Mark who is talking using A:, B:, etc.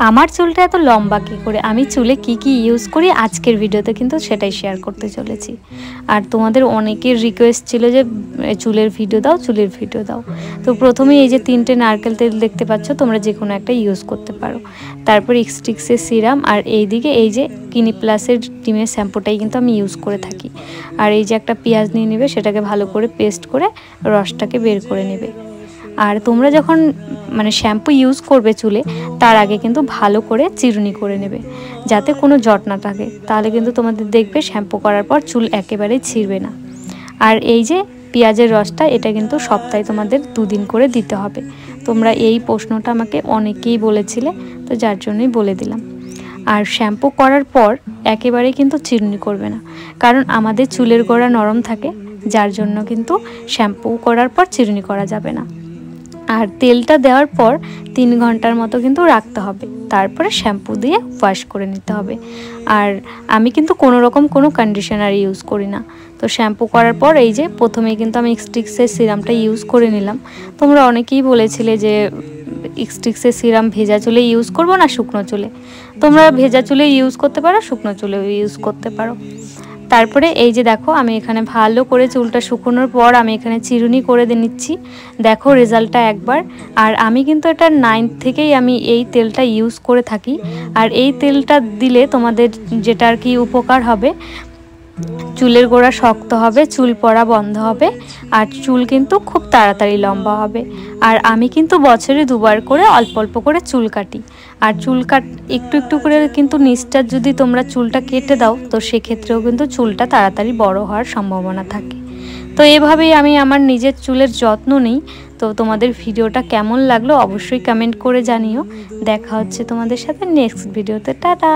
A: আমার চুলটা এত লম্বা কী করে, আমি চুলে কি কি ইউজ করি আজকের ভিডিওতে কিন্তু সেটাই শেয়ার করতে চলেছি। আর তোমাদের অনেকের রিকোয়েস্ট ছিল যে চুলের ভিডিও দাও, চুলের ভিডিও দাও। তো প্রথমেই এই যে 3টে নারকেল তেল দেখতে পাচ্ছ, তোমরা যে কোনো একটা ইউজ করতে পারো। তারপর এক্সট্রিক্সের সিরাম, আর এইদিকে এই যে ক্লিনিক প্লাসের ডিমের শ্যাম্পুটাই কিন্তু আমি ইউজ করে থাকি। আর এই যে একটা পেঁয়াজ নিয়ে নেবে, সেটাকে ভালো করে পেস্ট করে রসটাকে বের করে নেবে। আর তোমরা যখন শ্যাম্পু ইউজ করবে চুলে, তার আগে কিন্তু ভালো করে চিরুনি করে নেবে, যাতে কোনো জট না থাকে। তাহলে কিন্তু তোমাদের দেখবে শ্যাম্পু করার পর চুল একেবারেই ছিঁড়বে না। আর এই যে পেঁয়াজের রসটা, এটা কিন্তু সপ্তাহে তোমাদের 2 দিন করে দিতে হবে। তোমরা এই প্রশ্নটা আমাকে অনেকেই বলেছিলে, তো যার জন্যই বলে দিলাম। আর শ্যাম্পু করার পর একেবারেই কিন্তু চিরুনি করবে না, কারণ আমাদের চুলের গোড়া নরম থাকে, যার জন্য কিন্তু শ্যাম্পু করার পর চিরুনি করা যাবে না। আর তেলটা দেওয়ার পর 3 ঘন্টার মতো কিন্তু রাখতে হবে, তারপরে শ্যাম্পু দিয়ে ওয়াশ করে নিতে হবে। আর আমি কিন্তু কোনো রকম কোনো কন্ডিশনার ইউজ করি না। তো শ্যাম্পু করার পর এই যে প্রথমেই কিন্তু আমি এক্সট্রিক্সের সিরামটা ইউজ করে নিলাম। তোমরা অনেকেই বলেছিলে যে এক্সট্রিক্সের সিরাম ভেজা চুলে ইউজ করবো না শুকনো চুলে। তোমরা ভেজা চুলে ইউজ করতে পারো, শুকনো চুলেও ইউজ করতে পারো। তারপরে এই যে দেখো, আমি এখানে ভালো করে চুলটা শুকোনোর পর আমি এখানে চিরুনি করে নিচ্ছি। দেখো রেজাল্টটা একবার। আর আমি কিন্তু এটা 9 থেকেই আমি এই তেলটা ইউজ করে থাকি। আর এই তেলটা দিলে তোমাদের যেটা আর কি উপকার হবে, চুলের গোড়া শক্ত হবে, চুল পড়া বন্ধ হবে, আর চুল কিন্তু খুব তাড়াতাড়ি লম্বা হবে। আর আমি কিন্তু বছরে 2 বার করে অল্প অল্প করে চুল কাটি। আর চুল একটু একটু করে কিন্তু নিচটা যদি তোমরা চুলটা কেটে দাও, তো সেক্ষেত্রেও কিন্তু চুলটা তাড়াতাড়ি বড় হওয়ার সম্ভাবনা থাকে। তো এভাবেই আমি আমার নিজের চুলের যত্ন নিই। তো তোমাদের ভিডিওটা কেমন লাগলো অবশ্যই কমেন্ট করে জানিও। দেখা হচ্ছে তোমাদের সাথে নেক্সট ভিডিওতে। টাটা।